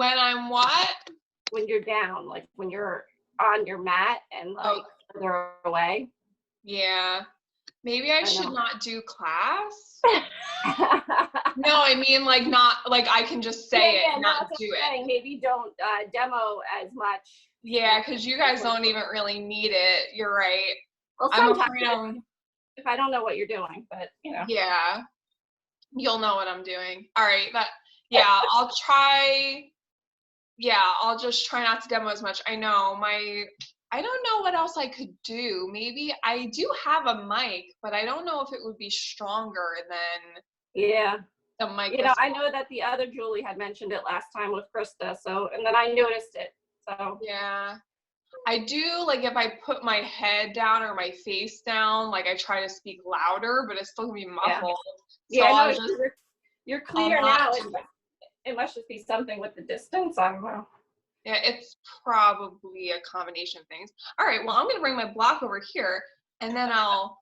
When I'm what? When you're down, like when you're on your mat and like further away. Yeah. Maybe I should not do class. No, I mean like not like I can just say it and not do it. Maybe don't demo as much. Yeah, because you guys don't even really need it. You're right. Well, sometimes if I don't know what you're doing, but you know. Yeah. You'll know what I'm doing. All right. I'll try. Yeah, I'll just try not to demo as much. I don't know what else I could do. Maybe I do have a mic, but I don't know if it would be stronger than the mic. You know, I know that the other Julie had mentioned it last time with Krista, and then I noticed it. So yeah. I do, like, if I put my head down or my face down, like, I try to speak louder, but it's still gonna be muffled. Yeah, so you're clear now. It must just be something with the distance. I don't know. Yeah, it's probably a combination of things. All right, well, I'm gonna bring my block over here, and then I'll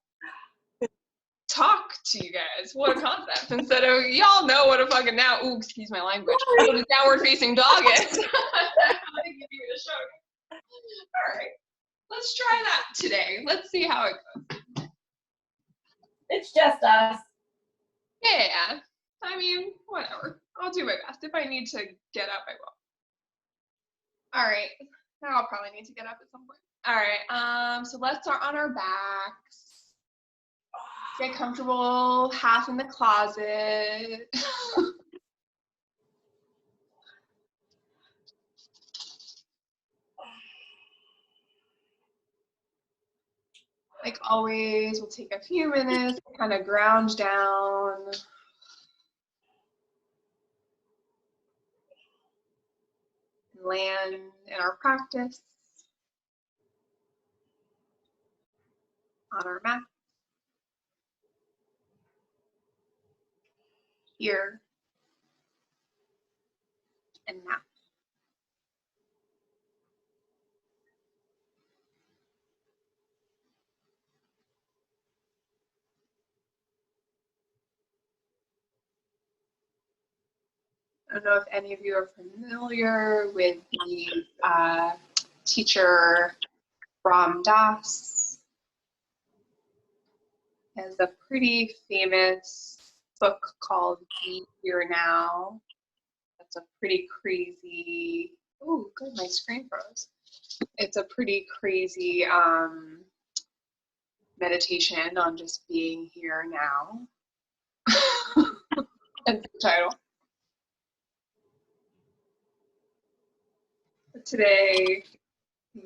talk to you guys. What a concept! Instead of y'all know what a fucking excuse my language. What a downward facing dog is. I'm gonna give you a show. All right, let's try that today. Let's see how it goes. It's just us. Yeah, I mean, whatever. I'll do my best. If I need to get up, I will. All right, now I'll probably need to get up at some point. All right, so let's start on our backs. Get comfortable, half in the closet. Like always, we'll take a few minutes to kind of ground down. Land in our practice on our mat. Here and now. I don't know if any of you are familiar with the teacher Ram Dass. He has a pretty famous book called Be Here Now. That's a pretty crazy, oh good, my screen froze. It's a pretty crazy meditation on just being here now. That's the title. Today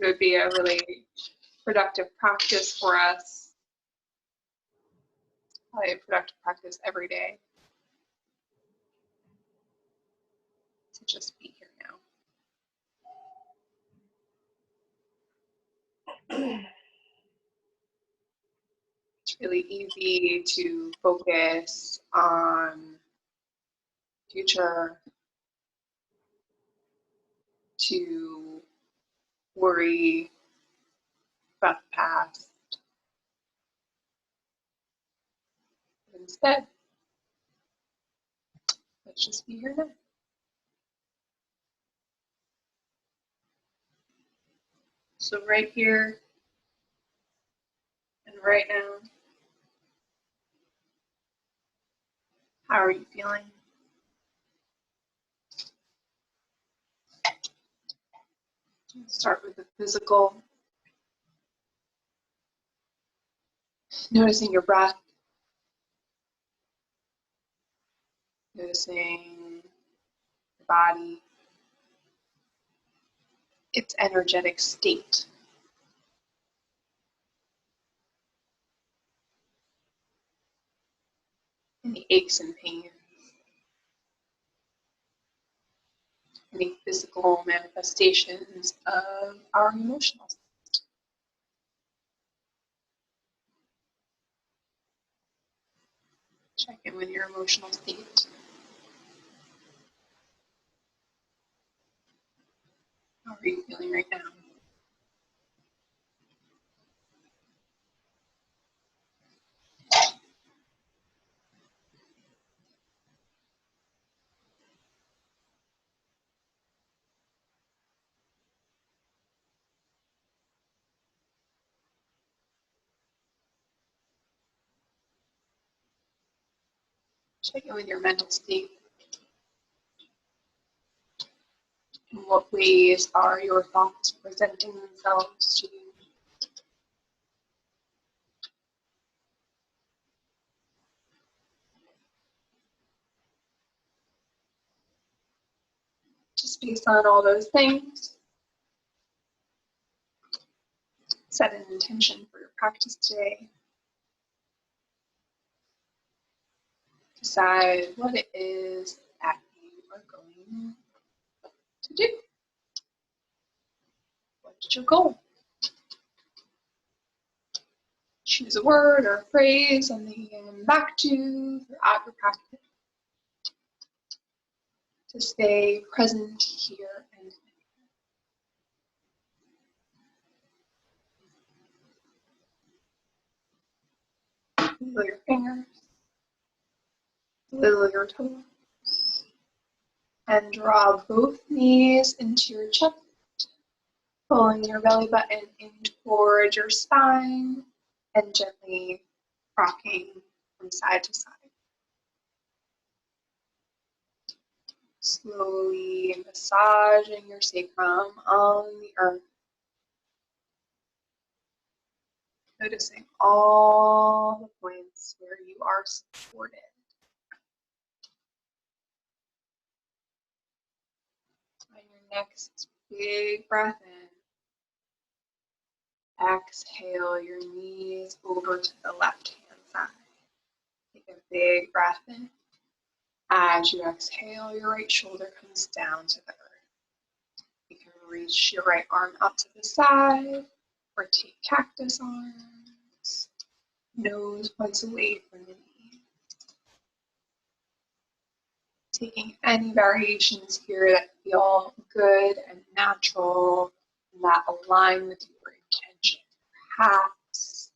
would be a really productive practice for us. Probably a productive practice every day. To just be here now. It's really easy to focus on future, to worry about the past. Instead, let's just be here now. So right here and right now, how are you feeling? Start with the physical. Noticing your breath. Noticing the body, its energetic state. Any aches and pains. Any physical manifestations of our emotional state. Check in with your emotional state. How are you feeling right now? Check in with your mental state. In what ways are your thoughts presenting themselves to you? Just based on all those things, set an intention for your practice today. Decide what it is that you are going to do. What's your goal? Choose a word or a phrase, something you can come back to throughout your practice to stay present here and now. Wiggle your fingers, wiggle your toes, and draw both knees into your chest, pulling your belly button in towards your spine and gently rocking from side to side. Slowly massaging your sacrum on the earth. Noticing all the points where you are supported. On your next big breath in, exhale your knees over to the left-hand side. Take a big breath in. As you exhale, your right shoulder comes down to the earth. You can reach your right arm up to the side or take cactus arms. Nose points away from the knee. Taking any variations here that feel good and natural and that align with your intention. Perhaps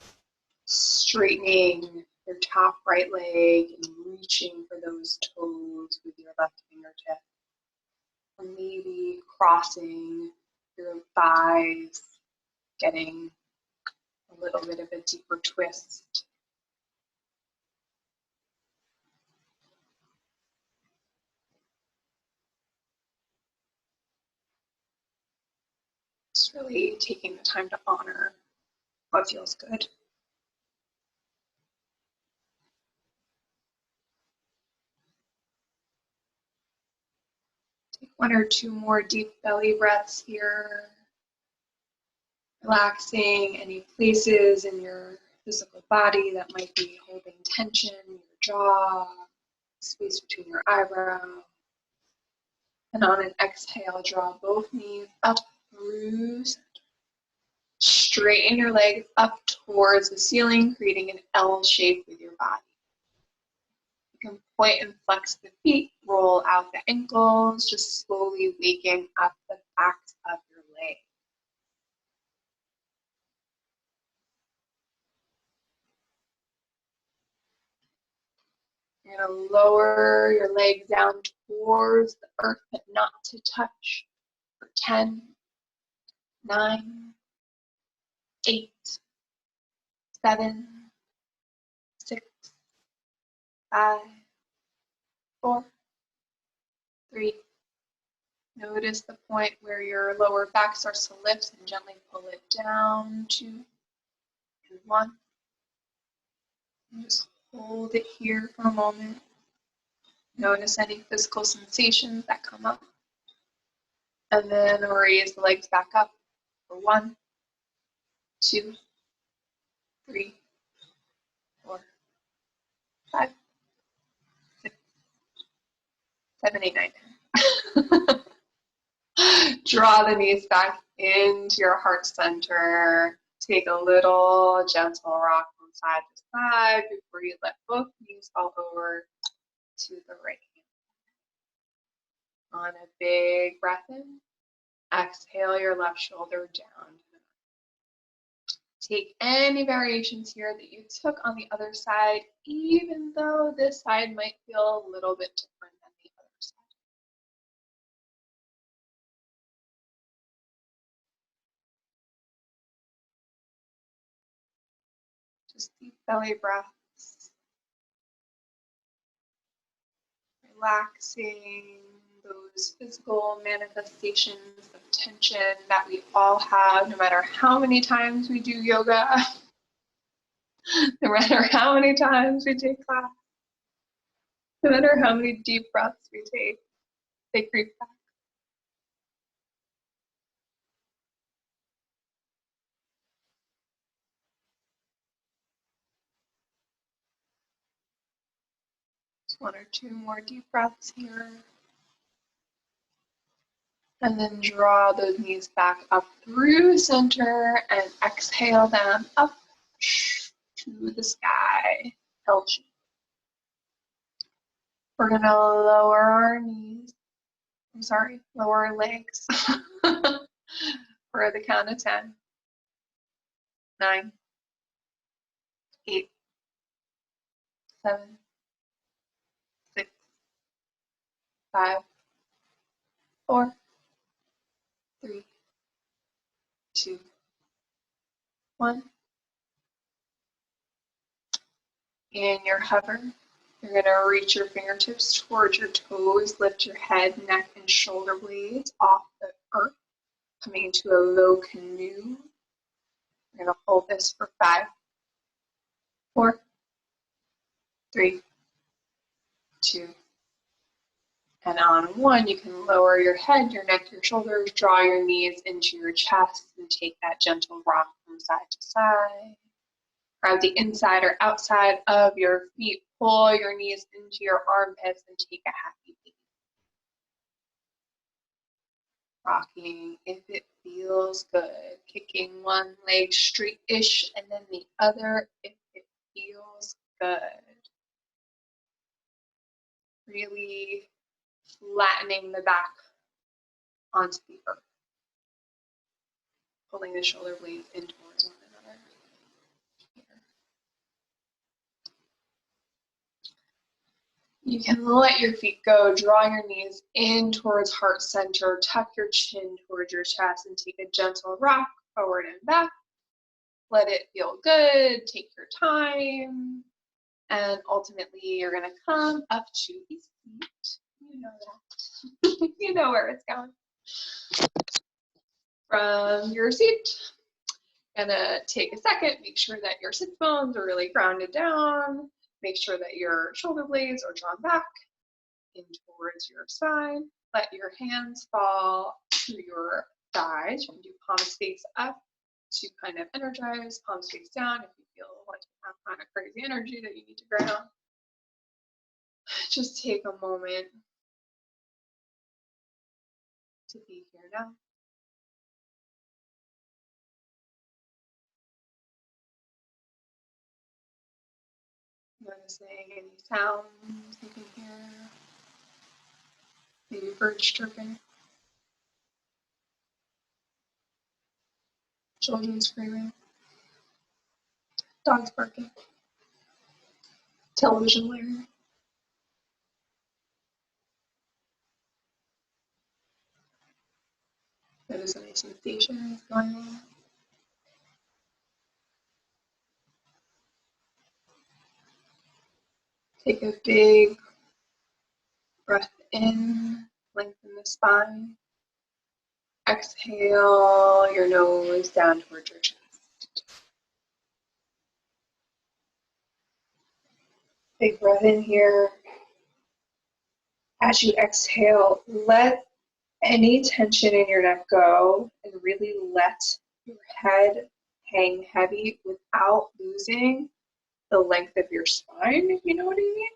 straightening your top right leg and reaching for those toes with your left fingertip. Or maybe crossing your thighs, getting a little bit of a deeper twist. Just really taking the time to honor what feels good. Take one or two more deep belly breaths here. Relaxing any places in your physical body that might be holding tension, your jaw, space between your eyebrows. And on an exhale, draw both knees up through center. Straighten your legs up towards the ceiling, creating an L shape with your body. You can point and flex the feet, roll out the ankles, just slowly waking up the backs of your legs. You're going to lower your legs down towards the earth, but not to touch. For 10, 9, 8, 7, 6, 5, 4, 3. Notice the point where your lower back starts to lift and gently pull it down. 2, and 1. And just hold it here for a moment. Notice any physical sensations that come up. And then raise the legs back up for 1, 2, 3, 4, 5, 6, 7, 8, 9, 10. Draw the knees back into your heart center. Take a little gentle rock from side to side before you let both knees fall over to the right hand. On a big breath in, exhale your left shoulder down. Take any variations here that you took on the other side, even though this side might feel a little bit different than the other side. Just deep belly breaths. relaxing those physical manifestations of tension that we all have, no matter how many times we do yoga, no matter how many times we take class, no matter how many deep breaths we take, they creep back. Just 1 or 2 more deep breaths here. And then draw those knees back up through center and exhale them up to the sky. L shape. We're gonna lower our knees. Lower our legs for the count of 10. 9, 8, 7, 6, 5, 4, 3, 2, 1. In your hover, you're going to reach your fingertips towards your toes, lift your head, neck, and shoulder blades off the earth, coming into a low canoe. You're going to hold this for 5, 4, 3, 2, and on 1, you can lower your head, your neck, your shoulders, draw your knees into your chest, and take that gentle rock from side to side. Grab the inside or outside of your feet, pull your knees into your armpits, and take a happy beat. Rocking if it feels good. Kicking one leg straight-ish and then the other if it feels good. Really flattening the back onto the earth. Pulling the shoulder blades in towards one another. Here. You can let your feet go, draw your knees in towards heart center, tuck your chin towards your chest, and take a gentle rock forward and back. Let it feel good, take your time, and ultimately you're gonna come up to a seat. You know that. You know where it's going. From your seat, gonna take a second, make sure that your sit bones are really grounded down. Make sure that your shoulder blades are drawn back in towards your spine. Let your hands fall to your thighs. You can do palms face up to kind of energize, palms face down if you feel like you have kind of crazy energy that you need to ground. Just take a moment to be here now. Noticing any sounds you can hear. Maybe birds chirping. Children screaming. Dogs barking. Television blaring. Notice any sensations going on. Take a big breath in, lengthen the spine. Exhale your nose down towards your chest. Big breath in here. As you exhale, let any tension in your neck go and really let your head hang heavy without losing the length of your spine, if you know what I mean.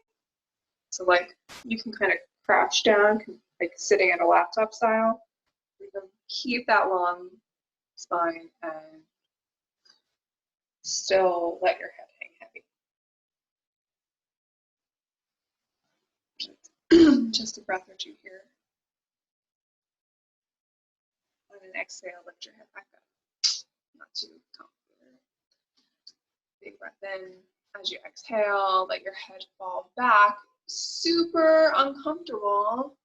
So like you can kind of crouch down, like sitting at a laptop style. You can keep that long spine and still let your head hang heavy. Just a breath or two here. On an exhale, lift your head back up. Not too complicated. Big breath in. As you exhale, let your head fall back. Super uncomfortable,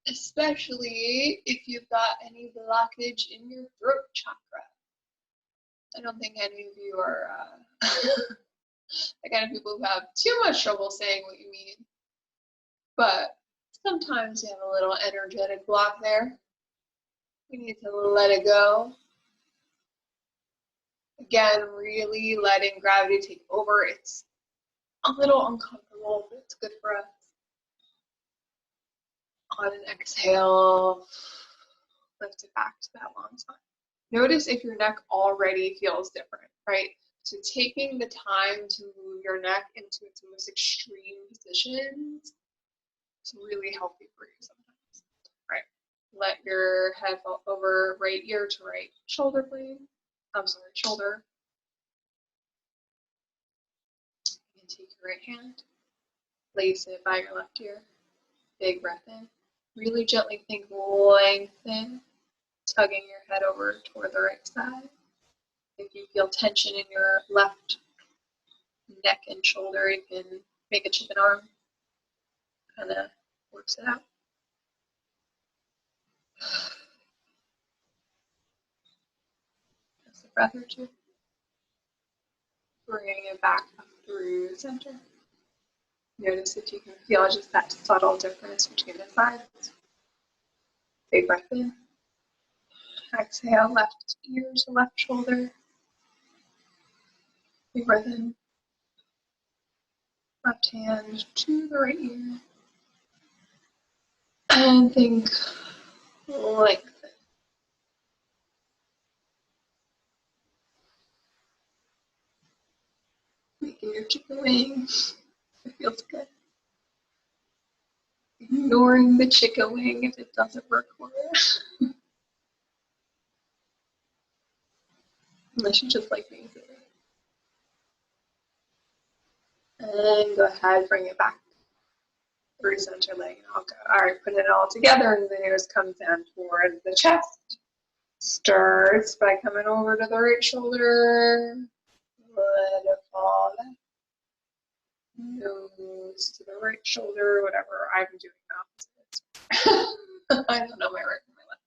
especially if you've got any blockage in your throat chakra. I don't think any of you are the kind of people who have too much trouble saying what you mean. But Sometimes you have a little energetic block there. We need to let it go. Again, really letting gravity take over. It's a little uncomfortable, but it's good for us. On an exhale, lift it back to that long spine. Notice if your neck already feels different, right? So taking the time to move your neck into its most extreme positions is really healthy for you sometimes, right? Let your head fall over right ear to right shoulder blade. Shoulder. You can take your right hand, place it by your left ear. Big breath in. Really gently think lengthen, tugging your head over toward the right side. If you feel tension in your left neck and shoulder, you can make a chicken arm. Kind of works it out. Just a breath or two. Bringing it back up through the center. Notice if you can feel just that subtle difference between the sides. Big breath in. Exhale, left ear to left shoulder. Big breath in. Left hand to the right ear. And think lengthen. Making your chicken wing. It feels good. Ignoring the chicken wing if it doesn't work for you. Unless you just like being silly. And go ahead, bring it back through center leg. And I'll go. All right, put it all together, and the nose comes down towards the chest. Starts by coming over to the right shoulder. Let it fall back. Nose to the right shoulder, whatever I'm doing now. I don't know my right from my left.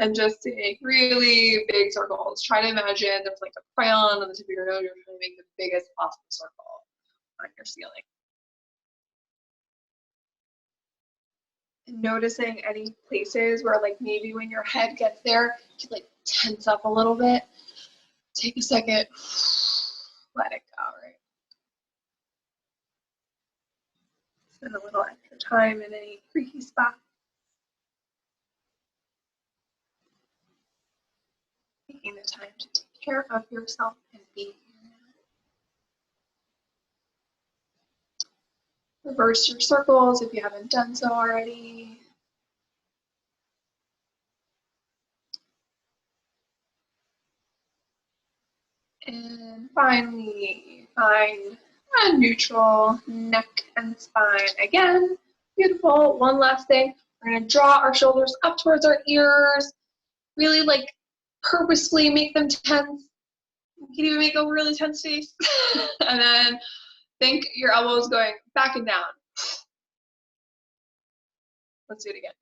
And just take really big circles. Try to imagine there's like a crayon on the tip of your nose. You're trying to make the biggest possible circle on your ceiling. And noticing any places where like maybe when your head gets there, you like tense up a little bit. Take a second, let it go, right? Spend a little extra time in any creaky spot. Taking the time to take care of yourself and be here now. Reverse your circles if you haven't done so already. And finally, find a neutral neck and spine. Again, beautiful. One last thing. We're going to draw our shoulders up towards our ears. Really like purposefully make them tense. You can even make a really tense face. And then think your elbows going back and down. Let's do it again.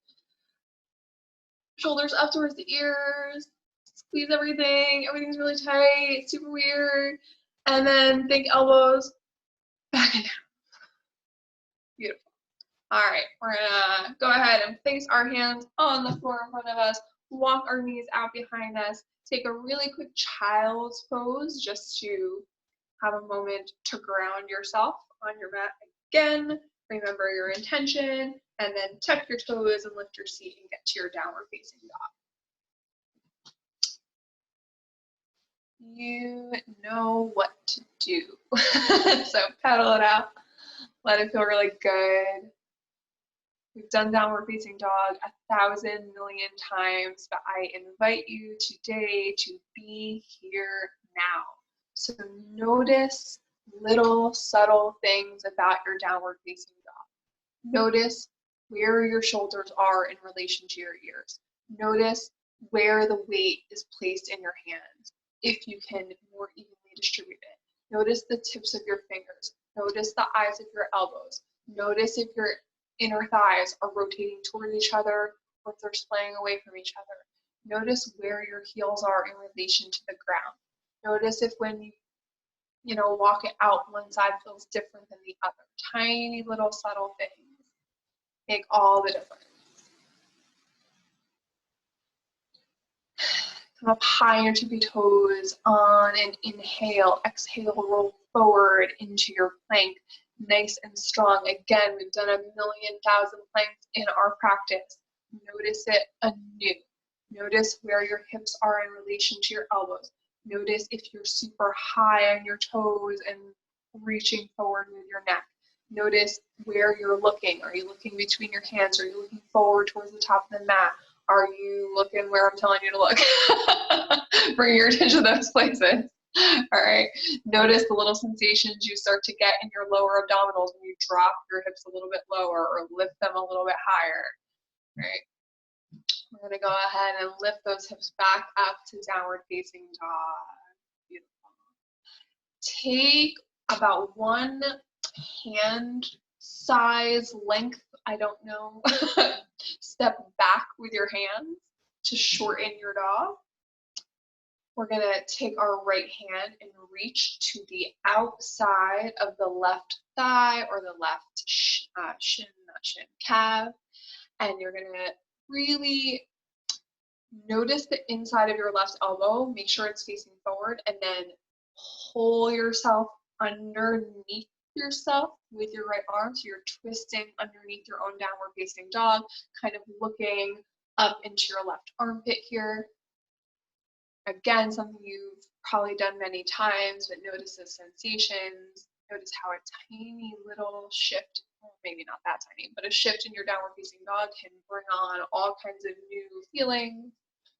Shoulders up towards the ears. Squeeze everything. Everything's really tight. Super weird. And then think elbows back and down. Beautiful. All right, we're gonna go ahead and place our hands on the floor in front of us. Walk our knees out behind us. Take a really quick child's pose just to have a moment to ground yourself on your mat again. Remember your intention, and then tuck your toes and lift your seat and get to your downward facing dog. You know what to do. So pedal it out. Let it feel really good. We've done downward facing dog 1,000 million times, but I invite you today to be here now. So notice little subtle things about your downward facing dog. Notice where your shoulders are in relation to your ears. Notice where the weight is placed in your hands, if you can more evenly distribute it. Notice the tips of your fingers. Notice the eyes of your elbows. Notice if your inner thighs are rotating toward each other or if they're splaying away from each other. Notice where your heels are in relation to the ground. Notice if when you walk it out, one side feels different than the other. Tiny little subtle things. Make all the difference. Come up high on your tippy toes on an inhale. Exhale, roll forward into your plank. Nice and strong. Again, we've done 1,000,000 planks in our practice. Notice it anew. Notice where your hips are in relation to your elbows. Notice if you're super high on your toes and reaching forward with your neck. Notice where you're looking. Are you looking between your hands? Are you looking forward towards the top of the mat? Are you looking where I'm telling you to look? Bring your attention to those places. All right. Notice the little sensations you start to get in your lower abdominals when you drop your hips a little bit lower or lift them a little bit higher. All right. We're going to go ahead and lift those hips back up to downward facing dog. Beautiful. Take about 1 hand size length, I don't know, step back with your hands to shorten your dog. We're going to take our right hand and reach to the outside of the left thigh or the left calf. And you're going to really notice the inside of your left elbow. Make sure it's facing forward, and then pull yourself underneath yourself with your right arm. So you're twisting underneath your own downward facing dog, kind of looking up into your left armpit here. Again, something you've probably done many times, but notice the sensations. Notice how a tiny little shift, well, maybe not that tiny, but a shift in your downward facing dog can bring on all kinds of new feelings.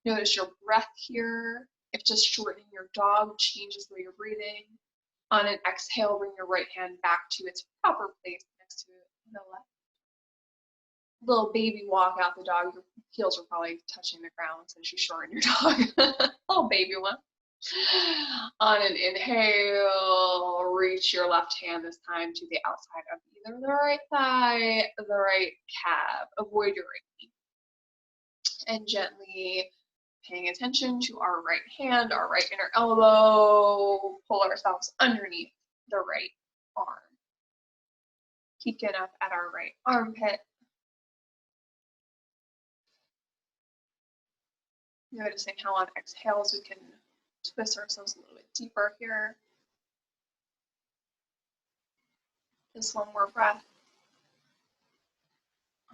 Notice your breath here. If just shortening your dog changes the way you're breathing. On an exhale, bring your right hand back to its proper place next to the left. Little baby walk out the dog. Your heels are probably touching the ground since you shorten your dog. Little baby one. On an inhale, reach your left hand this time to the outside of either the right thigh or the right calf. Avoid your right knee. And gently paying attention to our right hand, our right inner elbow, pull ourselves underneath the right arm. Peeking up at our right armpit. Noticing how on exhales we can twist ourselves a little bit deeper here. Just one more breath.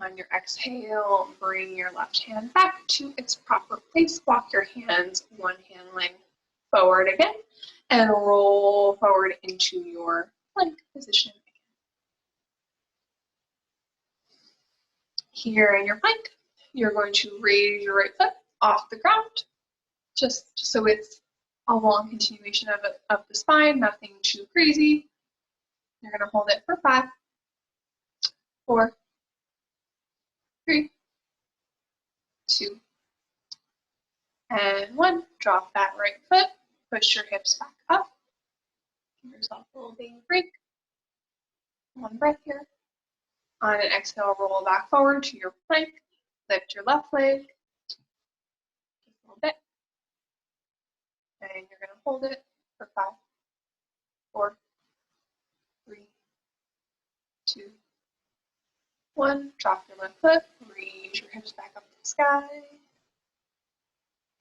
On your exhale, bring your left hand back to its proper place. Walk your hands 1 hand length forward again and roll forward into your plank position again. Here in your plank, you're going to raise your right foot off the ground, just so it's a long continuation of the spine, nothing too crazy. You're going to hold it for 5, 4, 3, 2, and 1. Drop that right foot, push your hips back up. Give yourself a little baby break. 1 breath here. On an exhale, roll back forward to your plank. Lift your left leg. Just a little bit. And you're going to hold it for 5, 4, 3, 2, 1. Drop your left foot. Raise your hips back up to the sky.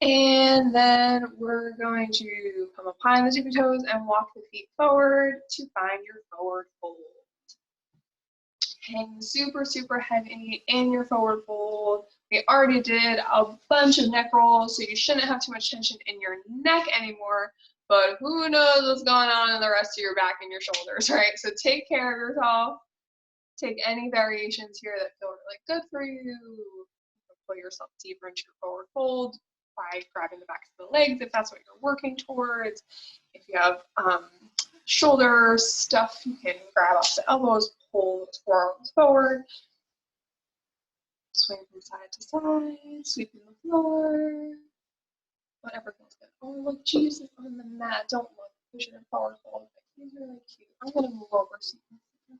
And then we're going to come up high on the tippy toes and walk the feet forward to find your forward fold. Hang super, super heavy in your forward fold. We already did a bunch of neck rolls, so you shouldn't have too much tension in your neck anymore, but who knows what's going on in the rest of your back and your shoulders, right? So take care of yourself. Take any variations here that feel really good for you. Pull yourself deeper into your forward fold by grabbing the backs of the legs if that's what you're working towards. If you have shoulder stuff, you can grab off the elbows, pull those forearms forward. Swing from side to side, sweeping the floor. Whatever feels good. Oh, look, Jesus on the mat. Don't look. Push your forward fold. He's really cute. I'm going to move over so you can see him.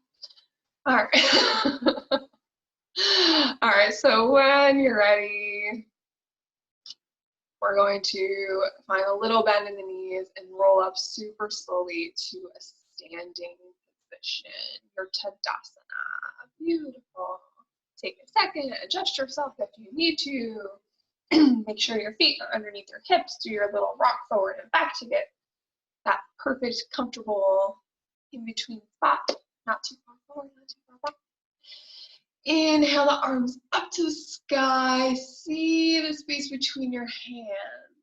All right. All right, so when you're ready, we're going to find a little bend in the knees and roll up super slowly to a standing position, your Tadasana. Beautiful. take a second, adjust yourself if you need to. Make sure your feet are underneath your hips. Do your little rock forward and back to get that perfect, comfortable in-between spot. Not too far forward, not too far back. Inhale the arms up to the sky. See the space between your hands.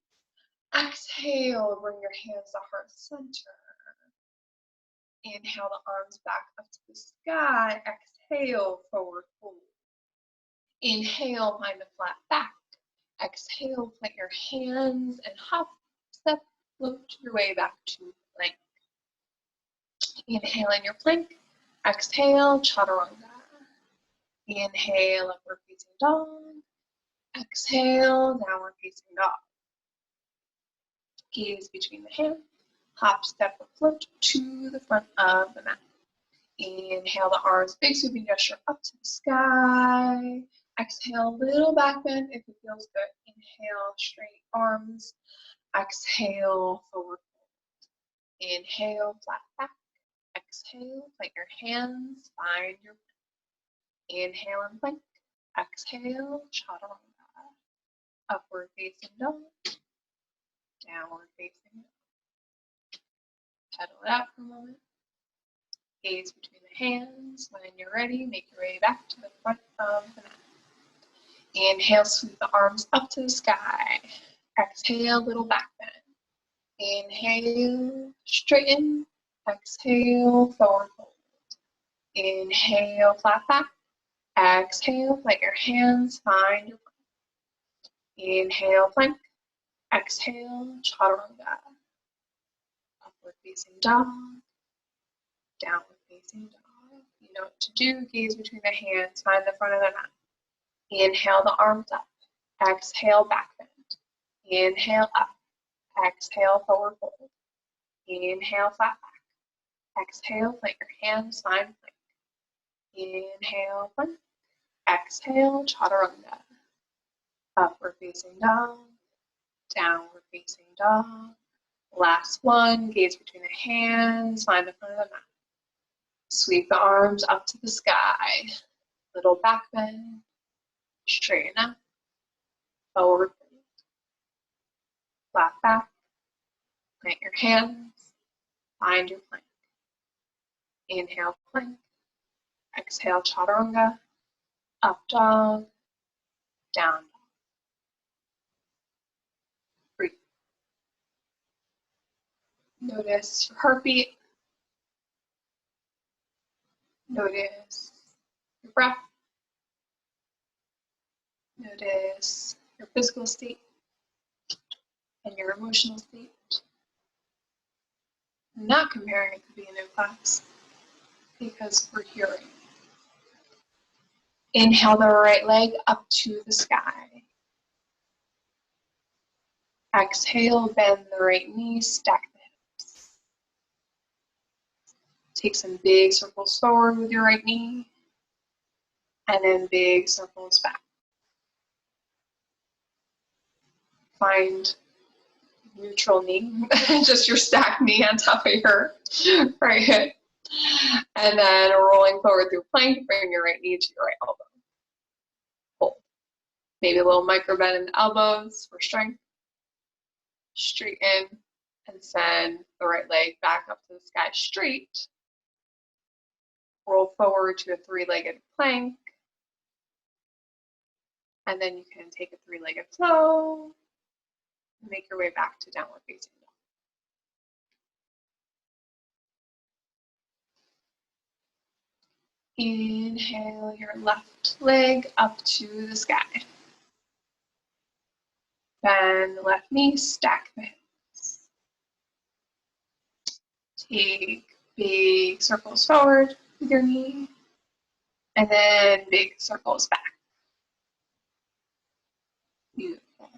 Exhale, bring your hands to heart center. Inhale the arms back up to the sky. Exhale, forward fold. Inhale, find a flat back. Exhale, plant your hands and hop, step, float your way back to plank. Inhale in your plank. Exhale, chaturanga. Inhale, upward facing dog. Exhale, downward facing dog. Gaze between the hands. Hop, step, or float to the front of the mat. Inhale the arms, big sweeping gesture up to the sky. Exhale, little back bend if it feels good. Inhale, straight arms. Exhale, forward fold. Inhale, flat back. Exhale, plant your hands, find your plank. Inhale and plank. Exhale, chaturanga. Upward facing dog. Downward facing dog. Pedal it out for a moment. Gaze between the hands. When you're ready, make your way back to the front of the mat. Inhale, sweep the arms up to the sky. Exhale, little back bend. Inhale, straighten. Exhale, forward fold. Inhale, flat back. Exhale, plant your hands, find your plank. Inhale, plank. Exhale, chaturanga. Upward facing dog. Downward facing dog. You know what to do. Gaze between the hands, find the front of the mat. Inhale the arms up. Exhale, back bend. Inhale up. Exhale, forward fold. Inhale, flat back. Exhale, plant your hands, find plank. Inhale, plank. Exhale, chaturanga. Upward facing dog. Downward facing dog. Last one. Gaze between the hands, find the front of the mat. Sweep the arms up to the sky. Little back bend. Straighten up. Forward fold. Flat back. Plant your hands. Find your plank. Inhale, plank. Exhale, chaturanga. Up dog. Down dog. Breathe. Notice your heartbeat. Notice your breath. Notice your physical state and your emotional state. I'm not comparing it to being in class because we're hearing. Inhale the right leg up to the sky. Exhale, bend the right knee, stack the hips. Take some big circles forward with your right knee, and then big circles back. Find neutral knee, just your stacked knee on top of your right hip. And then rolling forward through plank, bring your right knee to your right elbow. Hold. Maybe a little micro bend in the elbows for strength. Straighten and send the right leg back up to the sky straight. Roll forward to a three-legged plank. And then you can take a three-legged flow. Make your way back to downward facing dog. Inhale your left leg up to the sky. Bend the left knee, stack the hips. Take big circles forward with your knee, and then big circles back. Beautiful.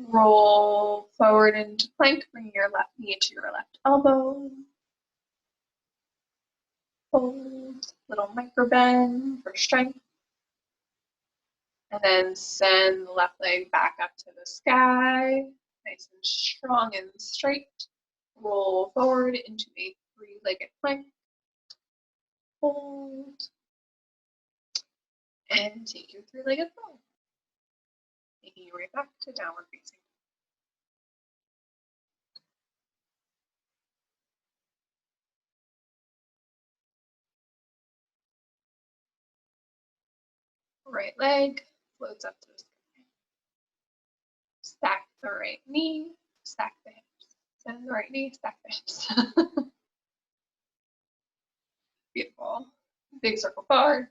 Roll forward into plank, bring your left knee to your left elbow. Hold, little micro bend for strength. And then send the left leg back up to the sky, nice and strong and straight. Roll forward into a three-legged plank. Hold. And take your three-legged flow. Making your way back to downward facing. Right leg floats up to the sky. Stack the right knee, stack the hips. Send the right knee, stack the hips. Beautiful. Big circle forward,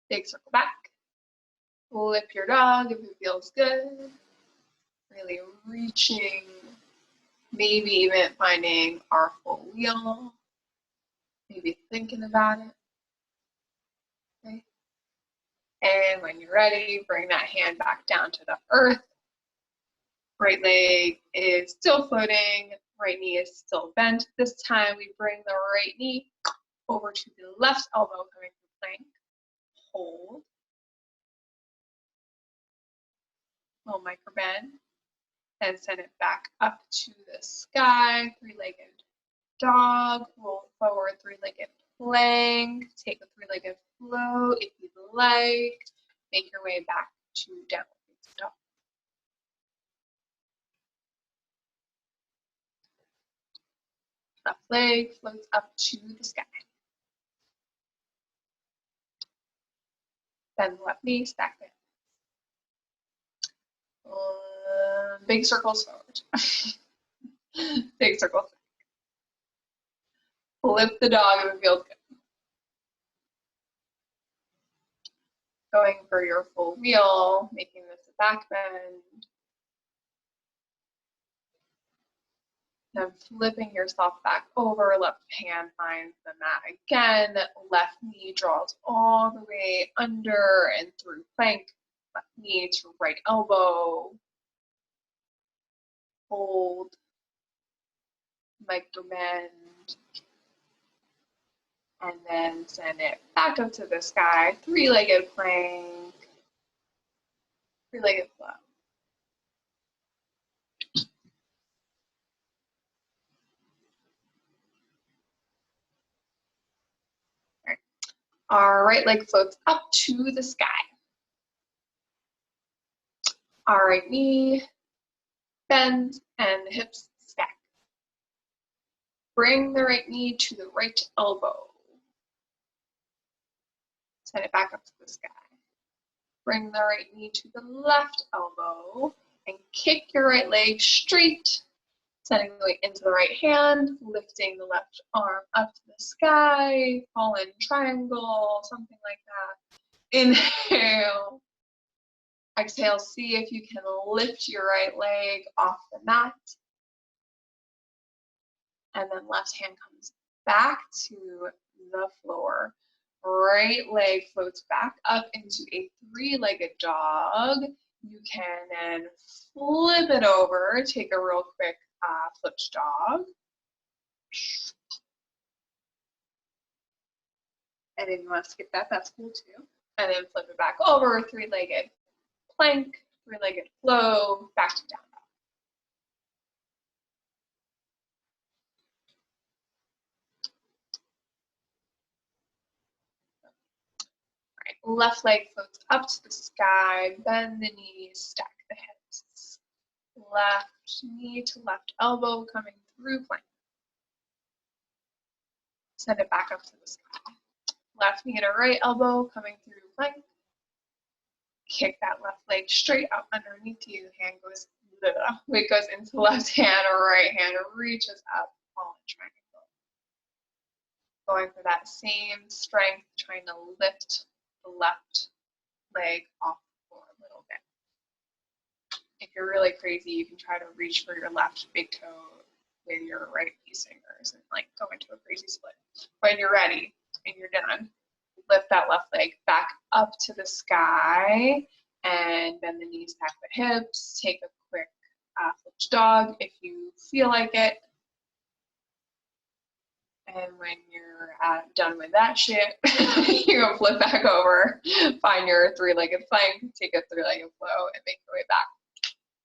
big circle back. Flip your dog if it feels good. Really reaching, maybe even finding our full wheel. Maybe thinking about it. Okay. And when you're ready, bring that hand back down to the earth. Right leg is still floating, right knee is still bent. This time we bring the right knee over to the left elbow coming through plank. Hold. Little micro bend. And send it back up to the sky. Three-legged dog. Roll forward, three-legged plank. Take a three-legged flow if you'd like. Make your way back to downward facing dog. Left leg floats up to the sky. Bend the left knee, stack it. Big circles forward. Big circles. Flip the dog if it feels good. Going for your full wheel, making this a back bend. Then flipping yourself back over, left hand finds the mat again. Left knee draws all the way under and through plank. Left knee to right elbow. Hold. Micro bend. And then send it back up to the sky. Three-legged plank. Three-legged flow. Our right leg floats up to the sky. Our right knee bends and the hips stack. Bring the right knee to the right elbow. Send it back up to the sky. Bring the right knee to the left elbow and kick your right leg straight, sending the weight into the right hand, lifting the left arm up to the sky, fallen triangle, something like that. Inhale. Exhale, see if you can lift your right leg off the mat. And then left hand comes back to the floor. Right leg floats back up into a three-legged dog. You can then flip it over, take a real quick flipped dog. And if you want to skip that, that's cool too. And then flip it back over, three-legged plank, three-legged flow, back to down dog. All right, left leg floats up to the sky, bend the knees, stack the hips. Left knee to left elbow coming through plank. Send it back up to the sky. Left knee to right elbow coming through plank. Kick that left leg straight up underneath you. Hand goes, weight goes into left hand or right hand, reaches up, fallen triangle. Going for that same strength, trying to lift the left leg off the floor a little bit. If you're really crazy, you can try to reach for your left big toe with your right piece fingers and like go into a crazy split. When you're ready and you're done, lift that left leg back up to the sky and bend the knees, back the hips. Take a quick flipped dog if you feel like it. And when you're done with that shit, you're gonna flip back over, find your three-legged plank, take a three-legged flow, and make your way back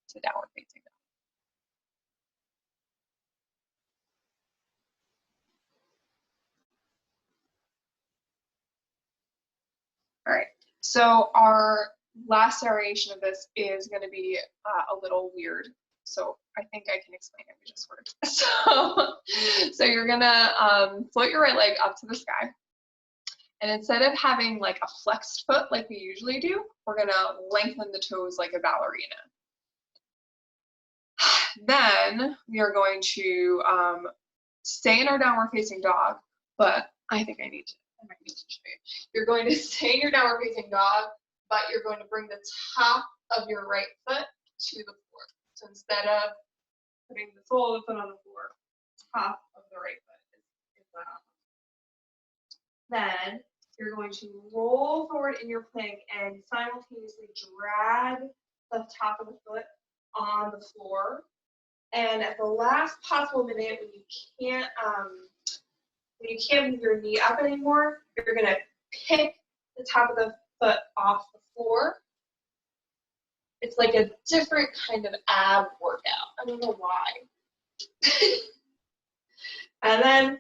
to downward facing dog. All right, So our last variation of this is going to be a little weird. So I think I can explain it. We just worked. So you're gonna float your right leg up to the sky. And instead of having like a flexed foot like we usually do, we're gonna lengthen the toes like a ballerina. Then we are going to stay in our downward facing dog, but I might need to show you. You're going to stay in your downward facing dog, but you're going to bring the top of your right foot to the floor. So instead of putting the sole of the foot on the floor, top of the right foot is up. Then you're going to roll forward in your plank and simultaneously drag the top of the foot on the floor. And at the last possible minute, when you can't move your knee up anymore, you're gonna pick the top of the foot off the floor. It's like a different kind of ab workout. I don't know why. And then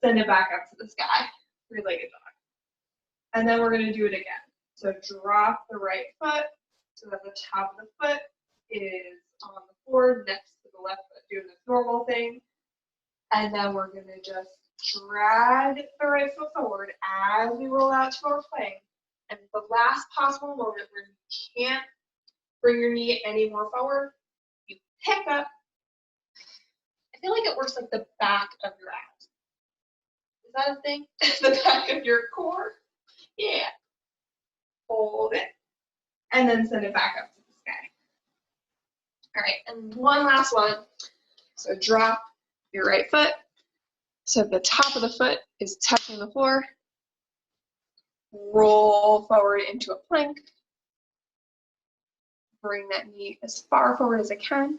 send it back up to the sky, three-legged dog. And then we're gonna do it again. So drop the right foot so that the top of the foot is on the floor next to the left foot, doing this normal thing. And then we're gonna just drag the right foot forward as we roll out to our plank. And at the last possible moment where you can't bring your knee any more forward, you pick up. I feel like it works like the back of your abs. Is that a thing? The back of your core? Yeah. Hold it. And then send it back up to the sky. All right, and one last one. So drop your right foot. So the top of the foot is touching the floor. Roll forward into a plank. Bring that knee as far forward as it can.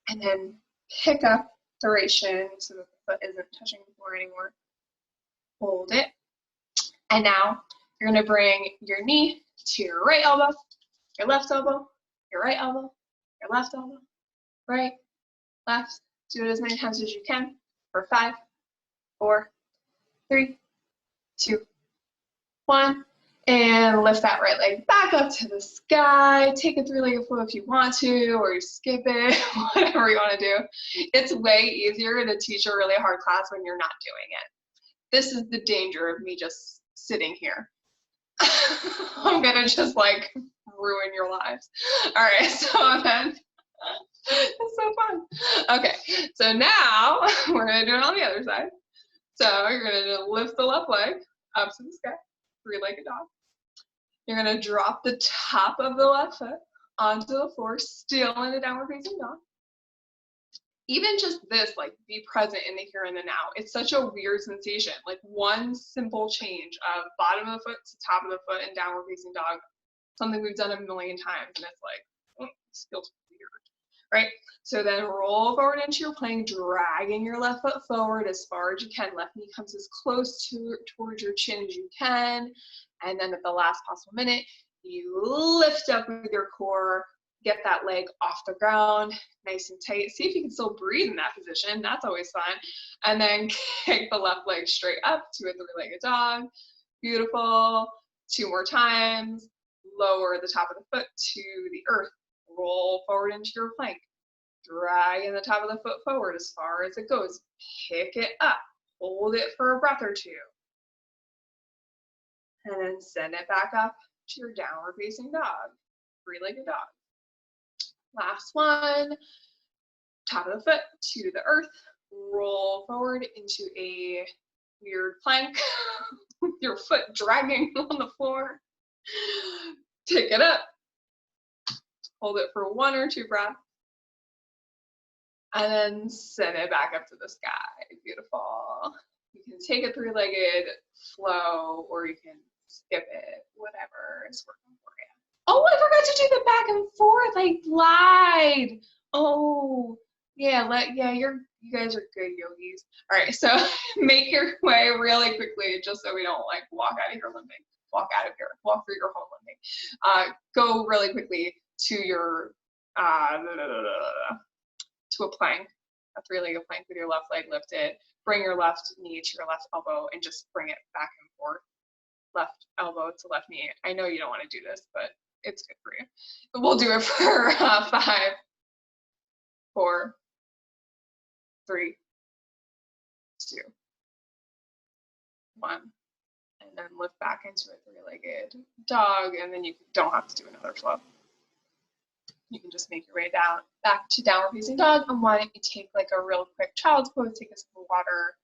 And then pick up the right shin so that the foot isn't touching the floor anymore. Hold it. And now you're going to bring your knee to your right elbow, your left elbow, your right elbow, your left elbow, right, left. Do it as many times as you can for 5, 4, 3, 2, 1. And lift that right leg back up to the sky. Take a three-legged flow if you want to, or you skip it, whatever you want to do. It's way easier to teach a really hard class when you're not doing it. This is the danger of me just sitting here. I'm gonna just like ruin your lives. All right, so then, it's so fun. Okay, so now we're gonna do it on the other side. So you're gonna lift the left leg up to the sky, three-legged dog. You're gonna drop the top of the left foot onto the floor, still in a downward facing dog. Even just this, like, be present in the here and the now. It's such a weird sensation. Like, one simple change of bottom of the foot to top of the foot and downward facing dog, something we've done a million times, and it's like, oh, this feels weird, right? So then roll forward into your plank, dragging your left foot forward as far as you can. Left knee comes as close towards your chin as you can. And then at the last possible minute, you lift up with your core, get that leg off the ground, nice and tight. See if you can still breathe in that position. That's always fun. And then kick the left leg straight up to a three-legged dog. Beautiful. 2 more times. Lower the top of the foot to the earth. Roll forward into your plank. Dragging the top of the foot forward as far as it goes. Pick it up. Hold it for a breath or 2. And then send it back up to your downward facing dog. Three-legged dog. Last one. Top of the foot to the earth. Roll forward into a weird plank. Your foot dragging on the floor. Pick it up. Hold it for 1 or 2 breaths. And then send it back up to the sky. Beautiful. You can take a three-legged flow, or you can skip it, whatever is working for you. Oh, I forgot to do the back and forth. I lied. Oh, yeah, you guys are good yogis. All right, so make your way really quickly, just so we don't like walk out of here limping. Walk through your home limping. Go really quickly to your to a plank, a three-legged plank with your left leg lifted. Bring your left knee to your left elbow and just bring it back and forth left elbow to left knee. I know you don't want to do this, but it's good for you. But we'll do it for 5, 4, 3, 2, 1. And then lift back into a 3-legged dog, and then you don't have to do another flow. You can just make your way down back to downward facing dog. And why don't you take like a real quick child's pose, take a sip of water.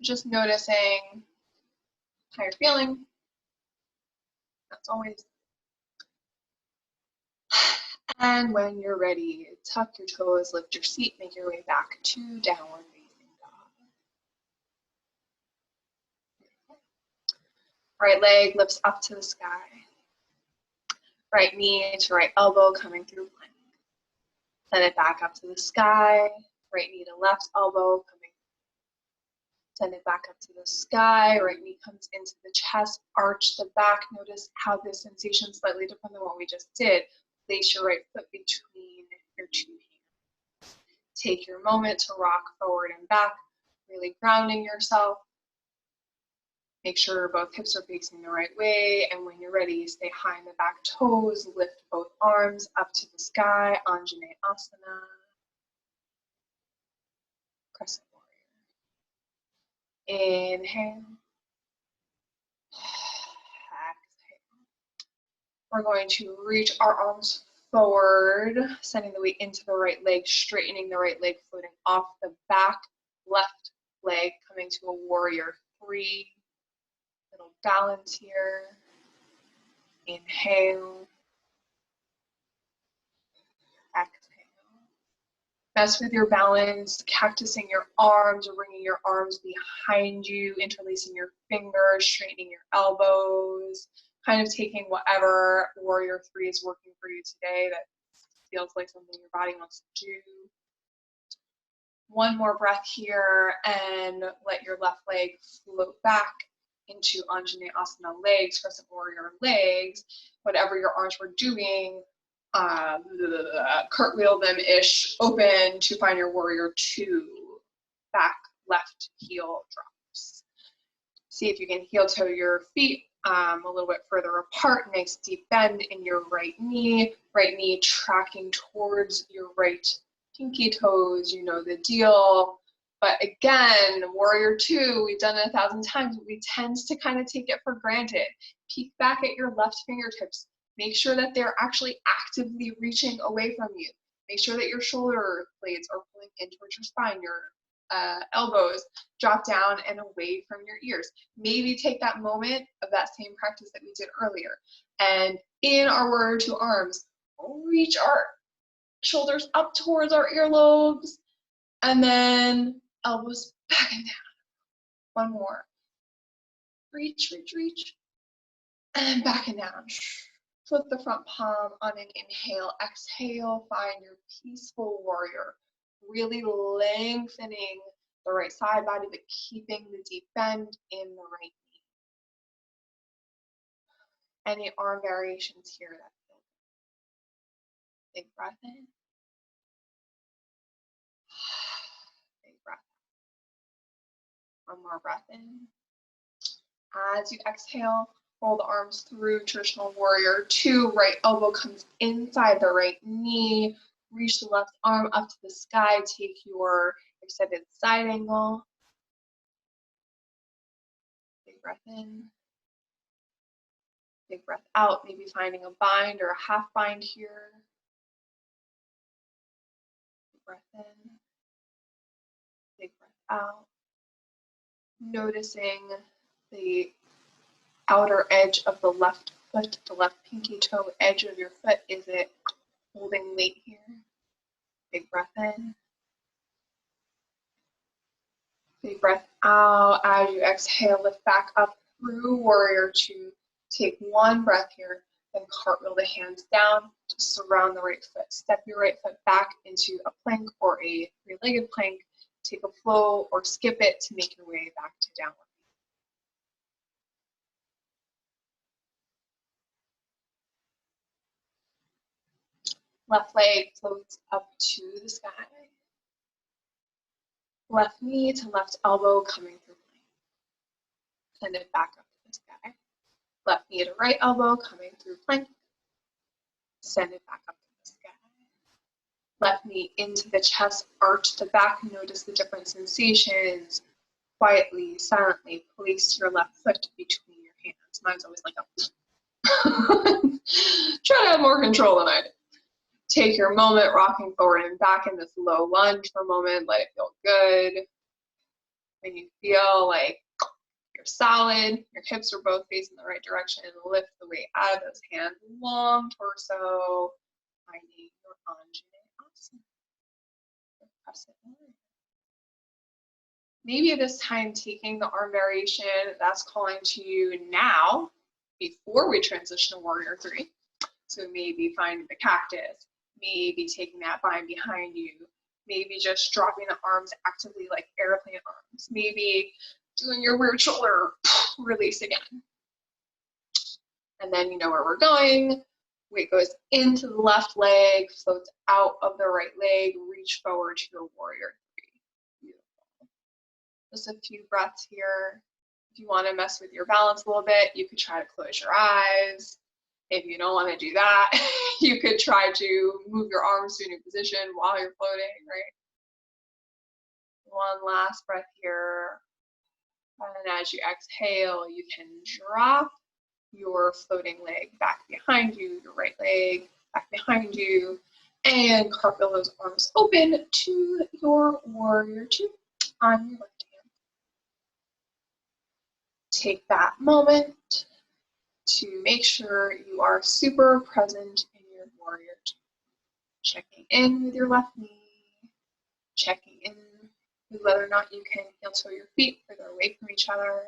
Just noticing how you're feeling. That's always. And when you're ready, tuck your toes, lift your seat, make your way back to downward facing dog. Right leg lifts up to the sky. Right knee to right elbow coming through plank. Send it back up to the sky. Right knee to left elbow coming. Send it back up to the sky. Right knee comes into the chest. Arch the back. Notice how this sensation is slightly different than what we just did. Place your right foot between your 2 hands. Take your moment to rock forward and back, really grounding yourself. Make sure both hips are facing the right way, and when you're ready, stay high in the back toes, lift both arms up to the sky, Anjaneyasana, Crescent Warrior. Inhale. Exhale. We're going to reach our arms forward, sending the weight into the right leg, straightening the right leg, floating off the back, left leg coming to a warrior 3. Little balance here. Inhale. Exhale. Mess with your balance, cactusing your arms, or bringing your arms behind you, interlacing your fingers, straightening your elbows, kind of taking whatever warrior 3 is working for you today that feels like something your body wants to do. One more breath here, and let your left leg float back into Anjaneyasana legs, Crescent Warrior legs. Whatever your arms were doing, cartwheel them-ish, open to find your warrior 2. Back, left heel drops. See if you can heel toe your feet a little bit further apart. Nice deep bend in your right knee tracking towards your right pinky toes. You know the deal. But again, warrior 2, we've done it 1,000 times. We tend to kind of take it for granted. Peek back at your left fingertips. Make sure that they're actually actively reaching away from you. Make sure that your shoulder blades are pulling in towards your spine. Your elbows drop down and away from your ears. Maybe take that moment of that same practice that we did earlier. And in our warrior 2 arms, reach our shoulders up towards our earlobes. And then elbows back and down. One more. Reach, reach, reach. And back and down. Flip the front palm on an inhale. Exhale, find your peaceful warrior. Really lengthening the right side body, but keeping the deep bend in the right knee. Any arm variations here? Big breath in. Big breath out. One more breath in. As you exhale, roll the arms through traditional warrior 2. Right elbow comes inside the right knee. Reach the left arm up to the sky. Take your extended side angle. Big breath in. Big breath out. Maybe finding a bind or a half bind here. Big breath in. Big breath out. Noticing the outer edge of the left foot, the left pinky toe edge of your foot. Is it holding weight here? Big breath in. Big breath out. As you exhale, lift back up through warrior 2. Take one breath here, then cartwheel the hands down to surround the right foot. Step your right foot back into a plank or a 3-legged plank. take a flow or skip it to make your way back to downward. Left leg floats up to the sky. Left knee to left elbow coming through plank. Send it back up to the sky. Left knee to right elbow coming through plank. Send it back up to the sky. Left knee into the chest, arch the back. Notice the different sensations. Quietly, silently place your left foot between your hands. Mine's always like a try to have more control than I do. Take your moment, rocking forward and back in this low lunge for a moment. Let it feel good. When you feel like you're solid, your hips are both facing the right direction, lift the weight out of those hands. Long torso, finding your Anjali Asana. Press it in. Maybe this time taking the arm variation that's calling to you now before we transition to Warrior 3. So maybe finding the cactus, maybe taking that bind behind you, maybe just dropping the arms actively like airplane arms, maybe doing your rear shoulder, release again. And then you know where we're going. Weight goes into the left leg, floats out of the right leg, reach forward to your Warrior 3. Beautiful. Just a few breaths here. If you want to mess with your balance a little bit, you could try to close your eyes. If you don't want to do that, you could try to move your arms to a new position while you're floating, right? One last breath here. And as you exhale, you can drop your floating leg back behind you, your right leg back behind you, and cartwheel those arms open to your Warrior 2 on your left hand. Take that moment to make sure you are super present in your Warrior 2. Checking in with your left knee, checking in with whether or not you can heel toe your feet further away from each other,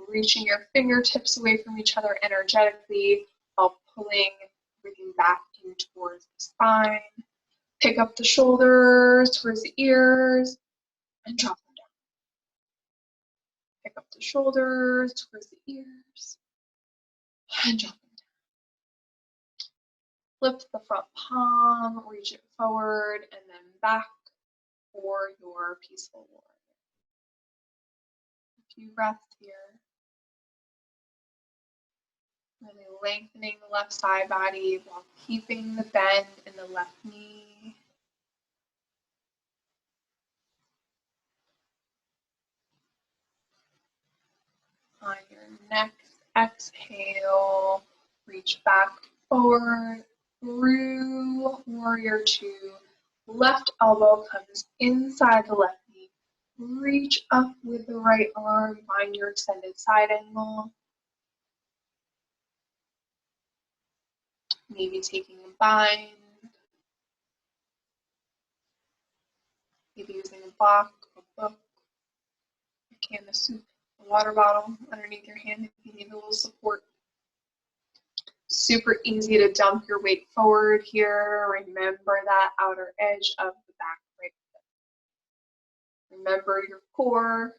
reaching your fingertips away from each other energetically while pulling everything back in towards the spine. Pick up the shoulders towards the ears and drop them down. Pick up the shoulders towards the ears and drop them down. Lift the front palm, reach it forward, and then back for your peaceful warrior. A few breaths here. Really lengthening the left side body while keeping the bend in the left knee. On your next exhale, reach back forward through Warrior 2. Left elbow comes inside the left knee. Reach up with the right arm, find your extended side angle. Maybe taking a bind. Maybe using a block, a book, a can of soup, a water bottle underneath your hand if you need a little support. Super easy to dump your weight forward here. Remember that outer edge of the back right foot. Remember your core.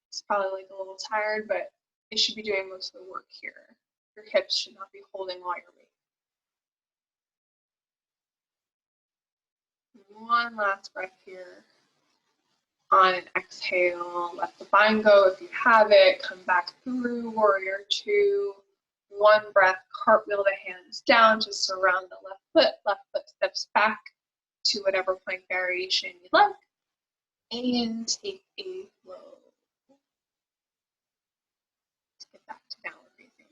It's probably like a little tired, but it should be doing most of the work here. Your hips should not be holding all your weight. One last breath here. On an exhale, let the bind go if you have it. Come back through Warrior 2. One breath, cartwheel the hands down to surround the left foot. Left foot steps back to whatever plank variation you'd like. And take a flow. Let's get back to downward facing.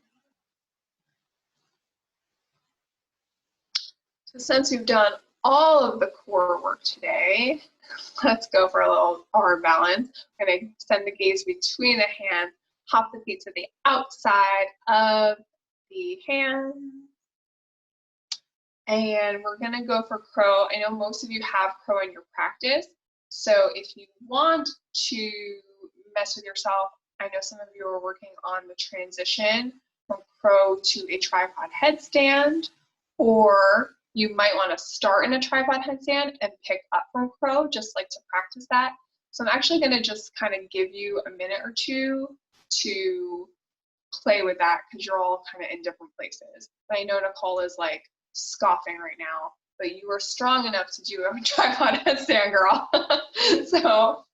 So since we've done all of the core work today, let's go for a little arm balance. We're going to send the gaze between the hands, hop the feet to the outside of the hands. And we're going to go for crow. I know most of you have crow in your practice. So if you want to mess with yourself, I know some of you are working on the transition from crow to a tripod headstand, or you might want to start in a tripod headstand and pick up from crow, just like to practice that. So I'm actually going to just kind of give you a minute or two to play with that because you're all kind of in different places. I know Nicole is like scoffing right now, but you are strong enough to do a tripod headstand, girl. So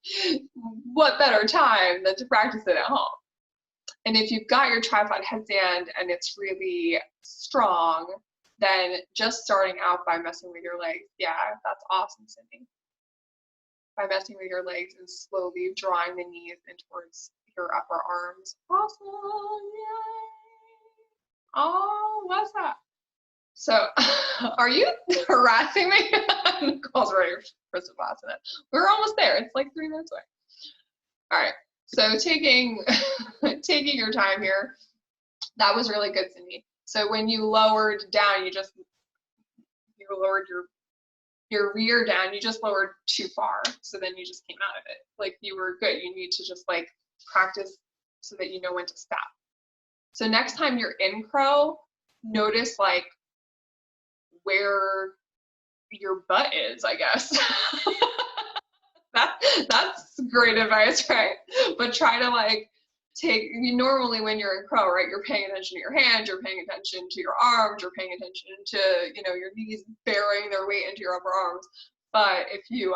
what better time than to practice it at home? And if you've got your tripod headstand and it's really strong, then just starting out by messing with your legs. Yeah, that's awesome, Cindy. By messing with your legs and slowly drawing the knees in towards your upper arms. Awesome, yay. Oh, what's that? So, are you harassing me? Nicole's ready for Savasana. We're almost there. It's like 3 minutes away. All right. So taking your time here. That was really good, Cindy. So when you lowered down, you lowered your rear down. You just lowered too far. So then you just came out of it. Like you were good. You need to just like practice so that you know when to stop. So next time you're in crow, notice like where your butt is, I guess. That's great advice, right? But try to like normally when you're in crow, right, you're paying attention to your hands, you're paying attention to your arms, you're paying attention to, your knees bearing their weight into your upper arms. But if you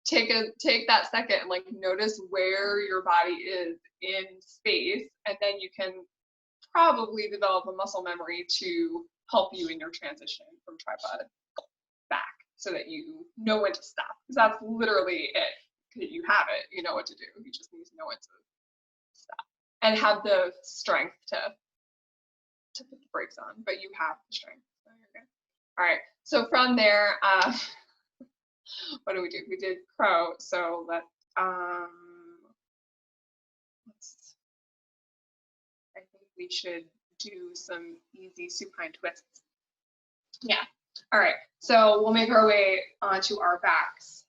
take that second and like notice where your body is in space, and then you can probably develop a muscle memory to help you in your transition from tripod back so that you know when to stop. Because that's literally it. You have it, you know what to do. You just need to know when to stop. And have the strength to put the brakes on, but you have the strength. So you're good. All right, so from there, what do? We did crow, so let's I think we should do some easy supine twists. Yeah. All right. So we'll make our way onto our backs.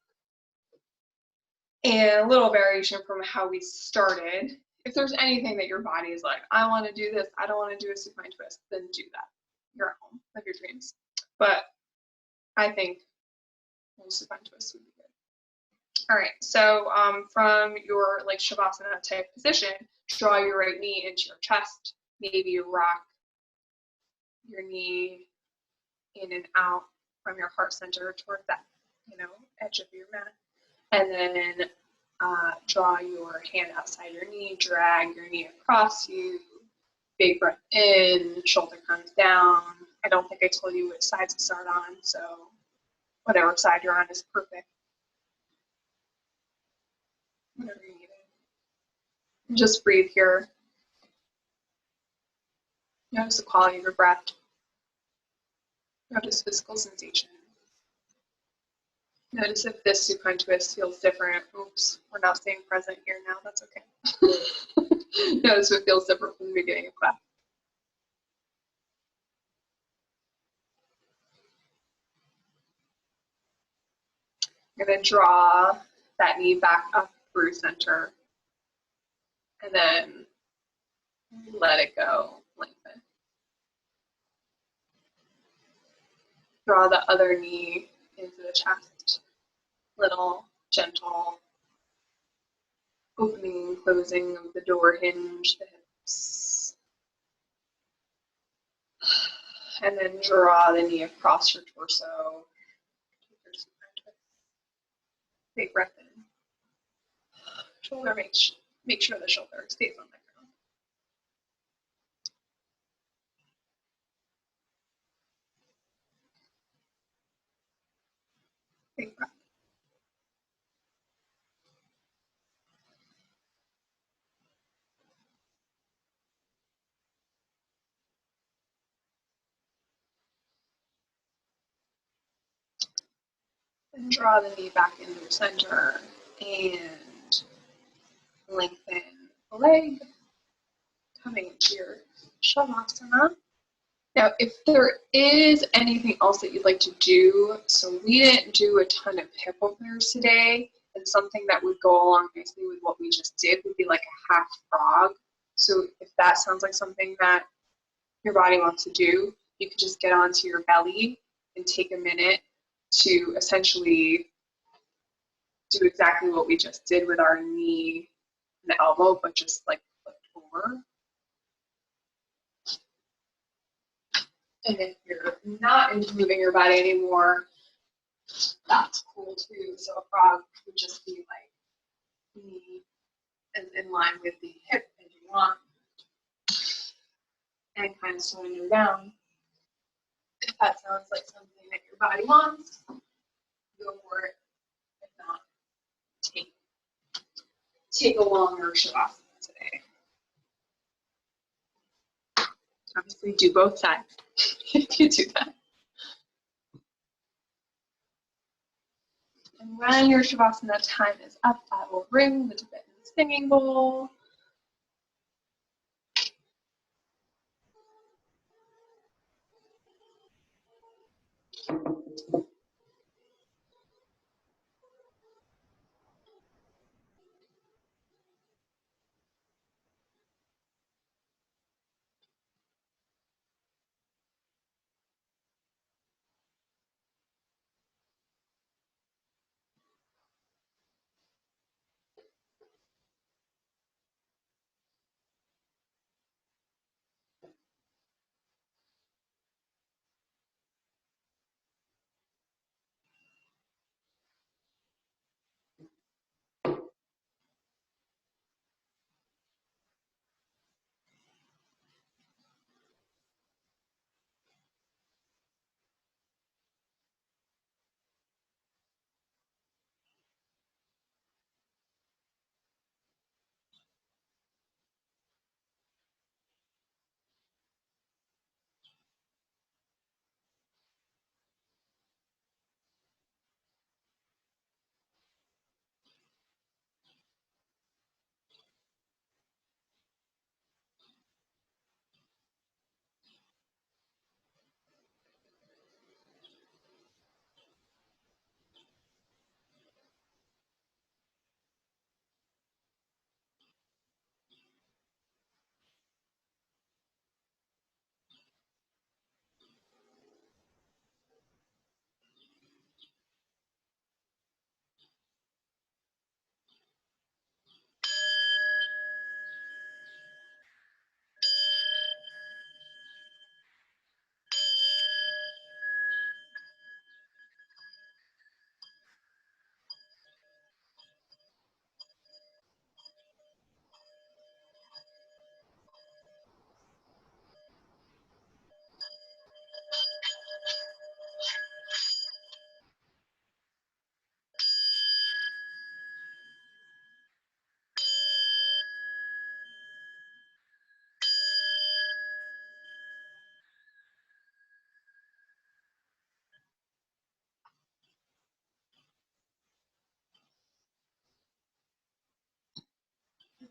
And a little variation from how we started. If there's anything that your body is like, I want to do this, I don't want to do a supine twist, then do that. You're at home, live your dreams. But I think a supine twist would be good. All right. So from your like Shavasana type position, draw your right knee into your chest. Maybe you rock your knee in and out from your heart center towards that, edge of your mat. And then draw your hand outside your knee, drag your knee across you. Big breath in, shoulder comes down. I don't think I told you which side to start on, so whatever side you're on is perfect. Whatever you need. Just breathe here. Notice the quality of your breath. Notice physical sensation. Notice if this supine twist feels different. Oops, we're not staying present here now. That's okay. Notice if it feels different from the beginning of class. You're going to draw that knee back up through center. And then let it go, lengthen. Draw the other knee into the chest. Little, gentle opening and closing of the door hinge, the hips. And then draw the knee across your torso. Big breath in. Shoulder, make sure the shoulder stays on the ground. Big breath. And draw the knee back into the center and lengthen the leg, coming into your Shavasana. Now, if there is anything else that you'd like to do, so we didn't do a ton of hip openers today, and something that would go along nicely with what we just did would be like a half frog. So if that sounds like something that your body wants to do, you could just get onto your belly and take a minute to essentially do exactly what we just did with our knee and elbow, but just like flipped over. And if you're not into moving your body anymore, that's cool too. So a frog would just be like knee as in line with the hip as you want, and kind of slowing them down. If that sounds like something that your body wants, go for it. If not, take a longer shavasana today. Obviously, do both sides if you do that. And when your shavasana time is up, I will ring the Tibetan singing bowl.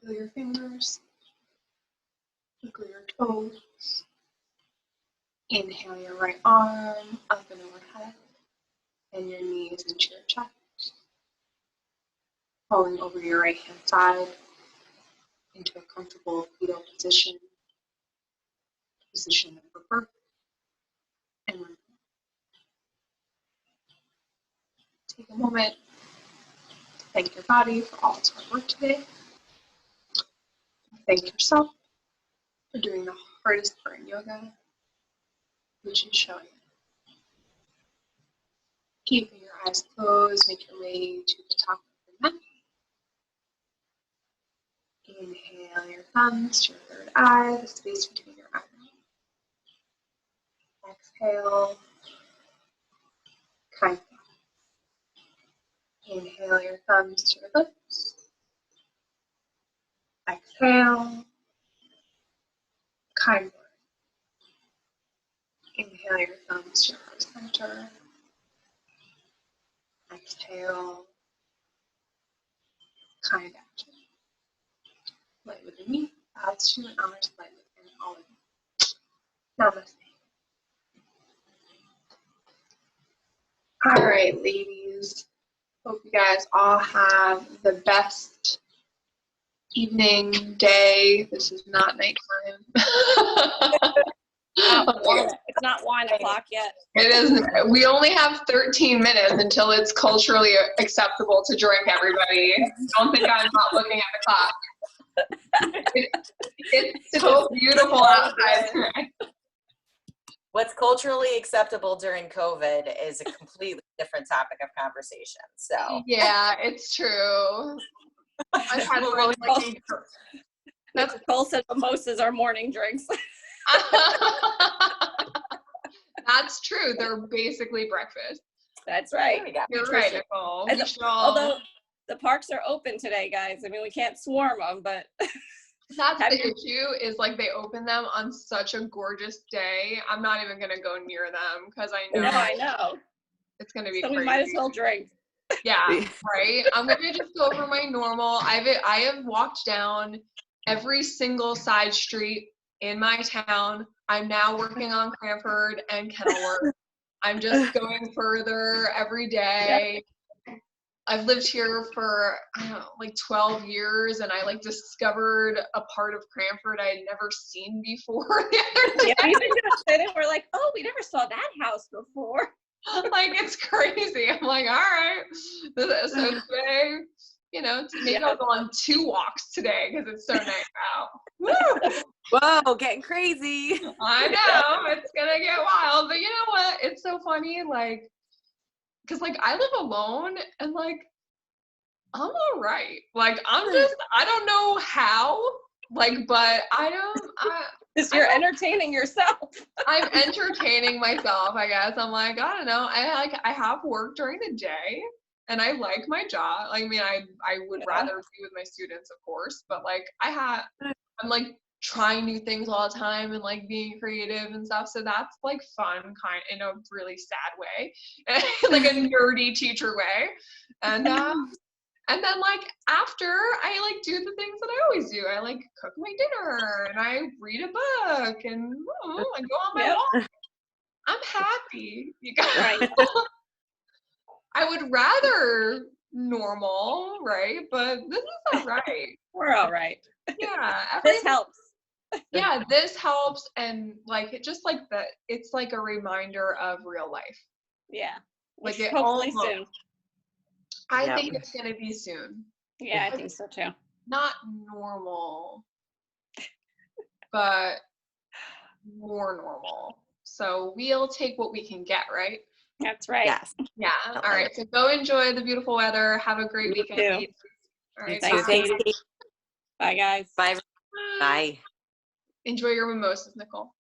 Wiggle your fingers, wiggle your toes. Inhale your right arm up and overhead, and your knees into your chest. Rolling over your right hand side into a comfortable fetal position of birth. And take a moment to thank your body for all its hard work today. Thank yourself for doing the hardest part in yoga, which is showing. Keeping your eyes closed, make your way to the top of your mat. Inhale your thumbs to your third eye, the space between your eyebrows. Exhale, kind thought. Inhale your thumbs to your lips. Exhale, kind word. Inhale your thumbs to your heart center. Exhale, kind action. Light within me, bows to and honors light within all of you. Namaste. All right, ladies. Hope you guys all have the best evening, day. This is not nighttime. It's not wine o'clock yet. It is. We only have 13 minutes until it's culturally acceptable to drink, everybody. Don't think I'm not looking at the clock. It's so beautiful outside today. What's culturally acceptable during COVID is a completely different topic of conversation. So Yeah, it's true. I've had more like That's Cole said mimosas are morning drinks. That's true. They're basically breakfast. That's right. You're right, Nicole. Although the parks are open today, guys. I mean, we can't swarm them, but that's the issue is like they open them on such a gorgeous day. I'm not even gonna go near them because I know it's gonna be so crazy. we might as well drink. Yeah, right. I'm gonna just go for my normal. I have walked down every single side street in my town. I'm now working on Cranford and Kenilworth. I'm just going further every day. Yep. I've lived here for, I don't know, like 12 years, and I like discovered a part of Cranford I had never seen before the other day. Yeah, we even did it. We're like, oh, we never saw that house before. Like, it's crazy. I'm like, all right. So today, you know, maybe I'll go on 2 walks today because it's so nice out. Woo! Whoa, getting crazy. I know, it's gonna get wild, but you know what? It's so funny, like, because like I live alone and like I'm all right. Like I don't know how, like, but Because you're entertaining yourself. I'm entertaining myself, I guess. I'm like, I don't know. I have work during the day and I like my job. I mean, I would rather be with my students, of course, but like I'm like trying new things all the time and like being creative and stuff. So that's like fun, kind in a really sad way, like a nerdy teacher way. And then like after I like do the things that I always do. I like cook my dinner and I read a book and I go on my walk. I'm happy, you guys. Right. I would rather normal, right? But this is all right. We're all right. Yeah. This helps. Yeah, this helps, and like it just like that. It's like a reminder of real life. Yeah. Like it hopefully soon. I think it's gonna be soon. Yeah, I think so too. Not normal, but more normal. So we'll take what we can get, right? That's right. Yes. Yeah. All right. So go enjoy the beautiful weather. Have a great weekend. All right. Thanks. Bye, guys. Bye. Bye. Enjoy your mimosas, Nicole.